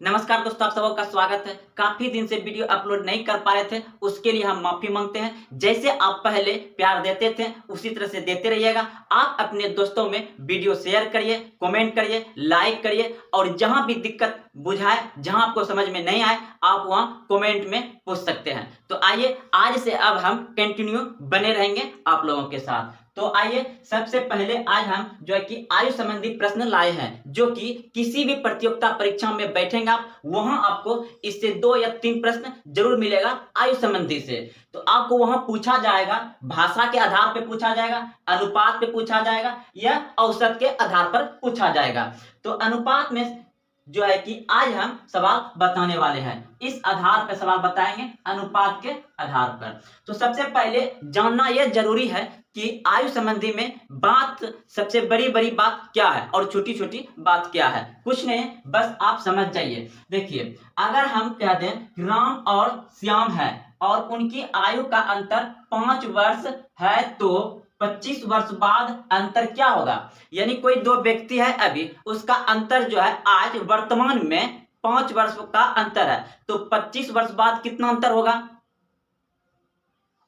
नमस्कार दोस्तों, आप सबका स्वागत है। काफी दिन से वीडियो अपलोड नहीं कर पा रहे थे, उसके लिए हम माफी मांगते हैं। जैसे आप पहले प्यार देते थे उसी तरह से देते रहिएगा। आप अपने दोस्तों में वीडियो शेयर करिए, कमेंट करिए, लाइक करिए और जहां भी दिक्कत बुझाए, जहां आपको समझ में नहीं आए, आप वहां कमेंट में पूछ सकते हैं। तो आइए आज से अब हम कंटिन्यू बने रहेंगे आप लोगों के साथ। तो आइए सबसे पहले आज हम जो है कि आयु संबंधी प्रश्न लाए हैं, जो कि किसी भी प्रतियोगिता परीक्षा में बैठेंगे आप, वहां आपको इससे 2 या 3 प्रश्न जरूर मिलेगा आयु संबंधी से। तो आपको वहां पूछा जाएगा, भाषा के आधार पर पूछा जाएगा, अनुपात पे पूछा जाएगा या औसत के आधार पर पूछा जाएगा। तो अनुपात में जो है कि आज हम सवाल बताने वाले हैं, इस आधार पर सवाल बताएंगे, अनुपात के आधार पर। तो सबसे पहले जानना यह जरूरी है कि आयु संबंधी में बात, सबसे बड़ी बड़ी बात क्या है और छोटी छोटी बात क्या है। कुछ नहीं, बस आप समझ जाइए। देखिए, अगर हम कह दें राम और श्याम है और उनकी आयु का अंतर 5 वर्ष है, तो 25 वर्ष बाद अंतर क्या होगा। यानी कोई दो व्यक्ति है, अभी उसका अंतर जो है आज वर्तमान में 5 वर्ष का अंतर है, तो 25 वर्ष बाद कितना अंतर होगा,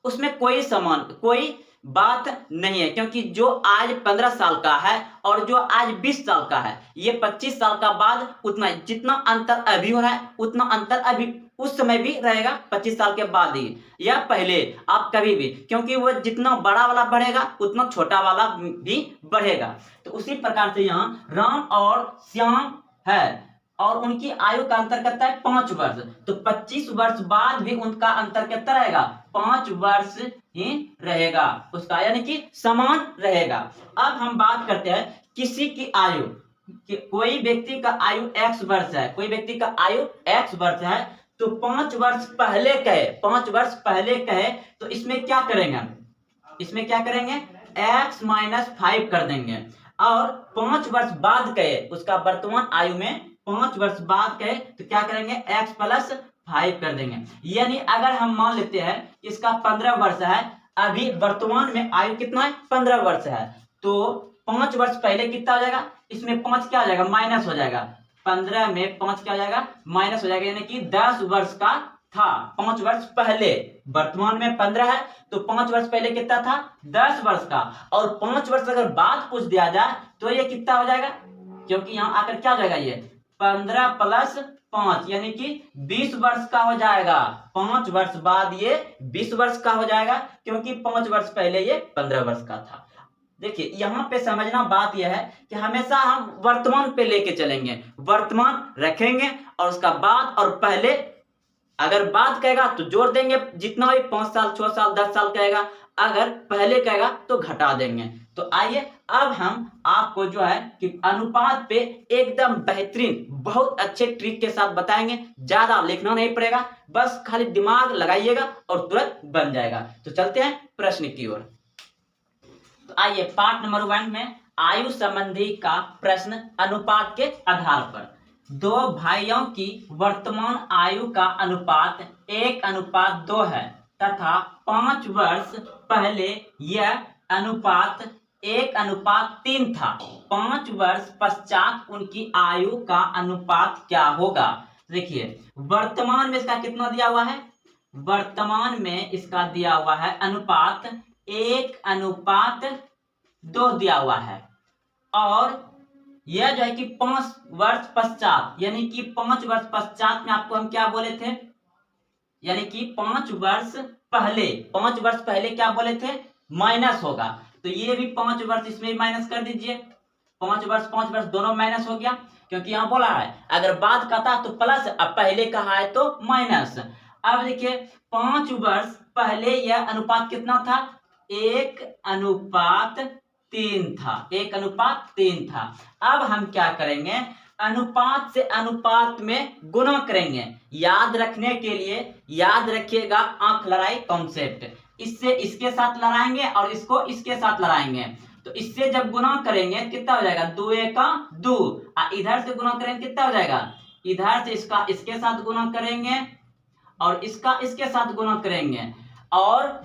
उसमें कोई बात नहीं है। क्योंकि जो आज 15 साल का है और जो आज 20 साल का है, ये 25 साल का बाद उतना, जितना अंतर अभी हो रहा है उतना अंतर अभी उस समय भी रहेगा, 25 साल के बाद ही या पहले, आप कभी भी, क्योंकि वो जितना बड़ा वाला बढ़ेगा उतना छोटा वाला भी बढ़ेगा। तो उसी प्रकार से यहाँ राम और श्याम है और उनकी आयु का अंतर कितना है, 5 वर्ष, तो 25 वर्ष बाद भी उनका अंतर कितना रहेगा, 5 वर्ष ही रहेगा उसका, यानी कि समान रहेगा। अब हम बात करते हैं किसी की आयु, कोई व्यक्ति का आयु x वर्ष है, कोई व्यक्ति का आयु x वर्ष है, तो 5 वर्ष पहले कहे, 5 वर्ष पहले कहे, तो इसमें क्या करेंगे, इसमें क्या करेंगे, x माइनस 5 कर देंगे। और 5 वर्ष बाद कहे, उसका वर्तमान आयु में 5 वर्ष बाद कहे, तो क्या करेंगे, x प्लस 5 कर देंगे। यानी अगर हम मान लेते हैं इसका 15 वर्ष है, अभी वर्तमान में आयु कितना है, 15 वर्ष है, तो 5 वर्ष पहले कितना हो जाएगा, इसमें 5 क्या हो जाएगा, माइनस हो जाएगा, 15 में 5 क्या हो जाएगा, माइनस हो जाएगा, यानी कि 10 वर्ष का था 5 वर्ष पहले। वर्तमान में 15 है, तो 5 वर्ष पहले कितना था, 10 वर्ष का, और 5 वर्ष अगर बाद पूछ दिया जाए तो ये कितना हो जाएगा, क्योंकि यहाँ आकर क्या हो जाएगा, ये 15 प्लस 5 यानी कि 20 वर्ष का हो जाएगा। 5 वर्ष बाद ये 20 वर्ष का हो जाएगा, क्योंकि 5 वर्ष पहले ये 15 वर्ष का था। देखिए, यहाँ पे समझना बात यह है कि हमेशा हम वर्तमान पे लेके चलेंगे, वर्तमान रखेंगे और उसका बाद और पहले, अगर बाद कहेगा तो जोड़ देंगे, जितना भी 5 साल 6 साल 10 साल कहेगा, अगर पहले कहेगा तो घटा देंगे। तो आइए अब हम आपको जो है कि अनुपात पे एकदम बेहतरीन, बहुत अच्छे ट्रिक के साथ बताएंगे। ज्यादा लिखना नहीं पड़ेगा, बस खाली दिमाग लगाइएगा और तुरंत बन जाएगा। तो चलते हैं प्रश्न की ओर। तो आइए पार्ट नंबर 1 में आयु संबंधी का प्रश्न, अनुपात के आधार पर। दो भाइयों की वर्तमान आयु का अनुपात 1:2 है तथा 5 वर्ष पहले यह अनुपात 1:3 था। 5 वर्ष पश्चात उनकी आयु का अनुपात क्या होगा। देखिए, वर्तमान में इसका कितना दिया हुआ है, वर्तमान में इसका दिया हुआ है अनुपात 1:2 दिया हुआ है, और यह जो है कि 5 वर्ष पश्चात, यानी कि 5 वर्ष पश्चात में आपको हम क्या बोले थे, यानी कि 5 वर्ष पहले, 5 वर्ष पहले क्या बोले थे, माइनस होगा, तो ये भी 5 वर्ष इसमें माइनस कर दीजिए। 5 वर्ष दोनों माइनस हो गया, क्योंकि यहाँ बोला है अगर बाद का था तो प्लस, अब पहले कहा है तो माइनस। अब देखिए, 5 वर्ष पहले यह अनुपात कितना था, 1:3 था, 1:3 था। अब हम क्या करेंगे, अनुपात से अनुपात में गुणा करेंगे। याद रखने के लिए याद रखिएगा आंख लड़ाई कॉन्सेप्ट, इससे इसके साथ लड़ाएंगे और इसको इसके साथ लड़ाएंगे। तो इससे जब गुणा करेंगे कितना हो जाएगा, 2 का 2, इधर से गुणा करेंगे कितना हो जाएगा, इधर से इसका इसके साथ गुणा करेंगे और इसका इसके साथ गुणा करेंगे, और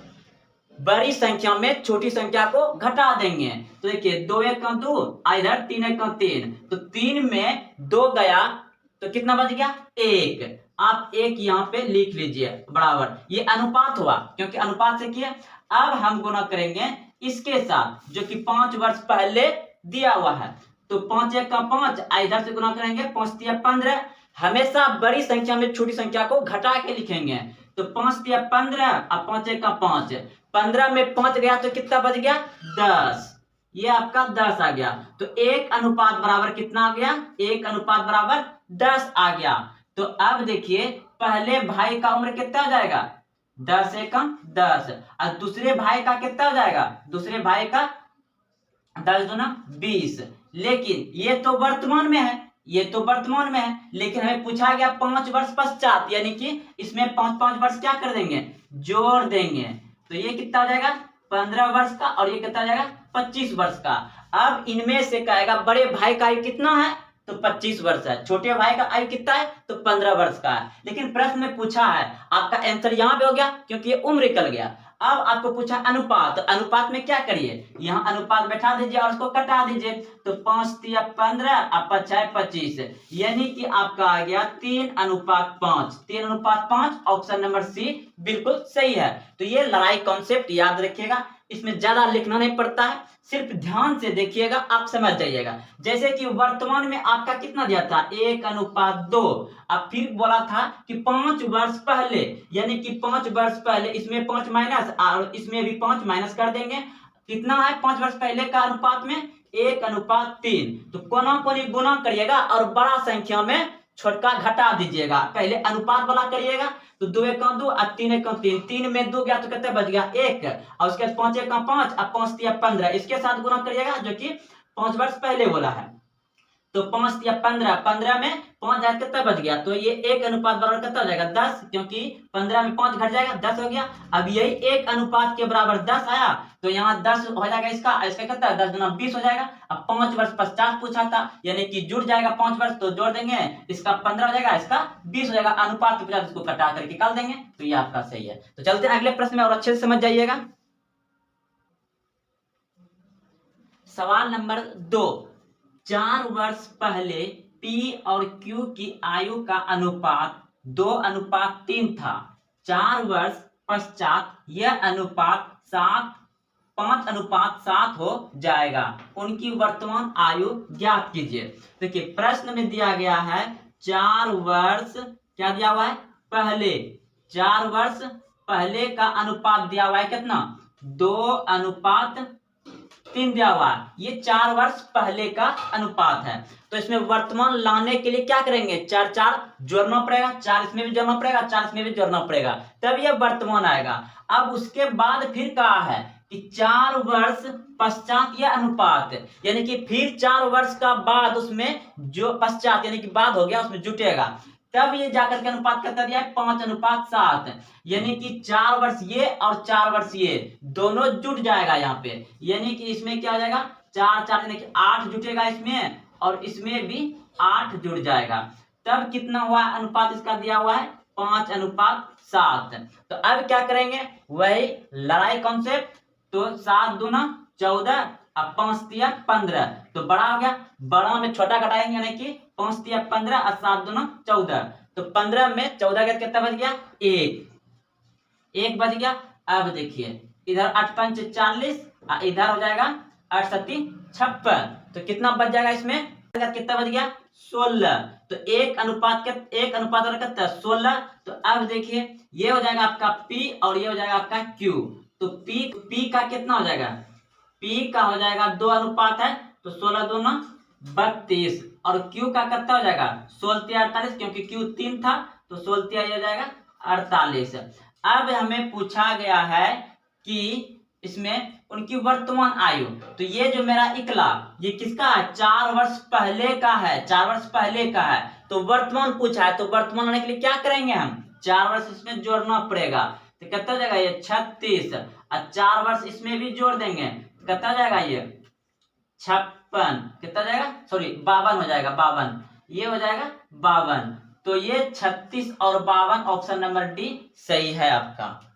बड़ी संख्या में छोटी संख्या को घटा देंगे। तो देखिए, 2 1 का 2, इधर 3 1 का 3, तो 3 में 2 गया तो कितना बच गया 1। आप 1 यहाँ पे लिख लीजिए बराबर, ये अनुपात हुआ क्योंकि अनुपात से किया। अब हम गुना करेंगे इसके साथ जो कि 5 वर्ष पहले दिया हुआ है, तो 5 1 का 5, इधर से गुना करेंगे 5 तिया 15। हमेशा बड़ी संख्या में छोटी संख्या को घटा के लिखेंगे, तो 5 तिया 15 और 5 1 का 5, 15 में 5 गया तो कितना बच गया 10, ये आपका 10 आ गया। तो 1 अनुपात बराबर कितना आ गया, 1 अनुपात बराबर 10 आ गया। तो अब देखिए पहले भाई का उम्र कितना हो जाएगा 10 एकम 10, और दूसरे भाई का कितना हो जाएगा, दूसरे भाई का 10 दूना 20। लेकिन ये तो वर्तमान में है, ये तो वर्तमान में है, लेकिन हमें पूछा गया 5 वर्ष पश्चात, यानी कि इसमें 5 वर्ष क्या कर देंगे जोड़ देंगे, तो ये कितना हो जाएगा 15 वर्ष का, और ये कितना हो जाएगा 25 वर्ष का। अब इनमें से कहेगा बड़े भाई का आयु कितना है, तो 25 वर्ष है, छोटे भाई का आयु कितना है, तो 15 वर्ष का है। लेकिन प्रश्न में पूछा है, आपका आंसर यहाँ पे हो गया क्योंकि ये उम्र निकल गया। अब आपको पूछा अनुपात, तो अनुपात में क्या करिए, यहाँ अनुपात बैठा दीजिए और उसको कटा दीजिए, तो 5 तिया 15 और 5 6 25, यानी कि आपका आ गया 3:5। 3:5, ऑप्शन नंबर सी बिल्कुल सही है। तो ये लड़ाई कॉन्सेप्ट याद रखिएगा, इसमें ज्यादा लिखना नहीं पड़ता है, सिर्फ ध्यान से देखिएगा आप समझ जाइएगा। जैसे कि वर्तमान में आपका कितना दिया था 1:2, अब फिर बोला था कि 5 वर्ष पहले, यानी कि 5 वर्ष पहले, इसमें 5 माइनस और इसमें भी 5 माइनस कर देंगे, कितना है 5 वर्ष पहले का अनुपात में 1:3। तो कोना कोनी गुना करिएगा और बड़ा संख्या में छोटका घटा दीजिएगा, पहले अनुपात वाला करिएगा, तो 2 1 2 और 3 1 3, 3 में 2 गया तो कितना बच गया 1, और उसके बाद 5 1 5 और 5 तिया 15, इसके साथ गुना करिएगा जो कि 5 वर्ष पहले बोला है। तो 5 तिया 15, 15 में 5 जाए कितना बच गया, तो ये 1 अनुपात बराबर कितना हो जाएगा 10, क्योंकि 15 में 5 घट जाएगा 10 हो गया। अब यही 1 अनुपात के बराबर 10 आया, तो यहाँ 10 हो जाएगा, इसका कितना 10 गुना 20 हो जाएगा। अब 5 वर्ष पश्चात पूछा था, यानी कि जुड़ जाएगा 5 वर्ष, तो जोड़ देंगे, इसका 15 हो जाएगा, इसका 20 हो जाएगा, अनुपात के बजाय इसको कटा करके निकाल देंगे, तो ये आपका सही है। तो चलते हैं अगले प्रश्न में और अच्छे से समझ जाइएगा। सवाल नंबर 2, 4 वर्ष पहले P और Q की आयु का अनुपात 2:3 था, 4 वर्ष पश्चात यह अनुपात 5:7 हो जाएगा, उनकी वर्तमान आयु ज्ञात कीजिए। देखिए प्रश्न में दिया गया है 4 वर्ष क्या दिया हुआ है पहले, 4 वर्ष पहले का अनुपात दिया हुआ है कितना 2:3 दिया हुआ है, ये 4 वर्ष पहले का अनुपात है। तो इसमें वर्तमान लाने के लिए क्या करेंगे 4 4 जोड़ना पड़ेगा, 4 इसमें भी जोड़ना पड़ेगा, 4 इसमें भी जोड़ना पड़ेगा, तब यह वर्तमान आएगा। अब उसके बाद फिर कहा है कि 4 वर्ष पश्चात यह अनुपात, यानी कि फिर 4 वर्ष का बाद उसमें जो पश्चात यानी कि बाद हो गया उसमें जुटेगा, तब ये जाकर के अनुपात कितना दिया है 5:7, यानी कि 4 वर्ष ये और 4 वर्ष ये दोनों जुट जाएगा यहाँ पे, यानी कि इसमें क्या हो जाएगा 4 4 यानी कि 8 जुटेगा इसमें, और इसमें भी 8 जुड़ जाएगा, तब कितना हुआ अनुपात इसका दिया हुआ है 5:7। तो अब क्या करेंगे वही लड़ाई कॉन्सेप्ट, तो 7 दूना 14 और 5 तिया 15, तो बड़ा हो गया, बड़ा में छोटा घटाएंगे, यानी कि 5 तिया 15 और 7 दूना 14, तो 15 में 14 गया कितना बच गया 1 बच गया। अब देखिए इधर 8 5 40 और इधर हो जाएगा 8 7 56, तो कितना बच जाएगा इसमें कितना बच गया 16, तो 1 अनुपात कितना 16। तो अब देखिए ये हो जाएगा आपका P और ये हो जाएगा आपका Q, तो P का कितना हो जाएगा, P का हो जाएगा 2 अनुपात है, तो 16 दूना 32, और Q का कितना हो जाएगा 16 तिया 48, क्योंकि Q 3 था, तो 16 तिया ये हो जाएगा 48। अब हमें पूछा गया है कि इसमें उनकी वर्तमान आयु, तो ये जो मेरा इकला ये किसका है 4 वर्ष पहले का है, 4 वर्ष पहले का है, तो वर्तमान पूछा है, तो वर्तमान लाने के लिए क्या करेंगे हम 4 वर्ष इसमें जोड़ना पड़ेगा, तो कितना हो जाएगा ये 36, और 4 वर्ष इसमें भी जोड़ देंगे, तो कितना हो जाएगा ये 56, कितना हो जाएगा 52 हो जाएगा, 52 ये हो जाएगा 52, तो ये 36 और 52 ऑप्शन नंबर डी सही है आपका।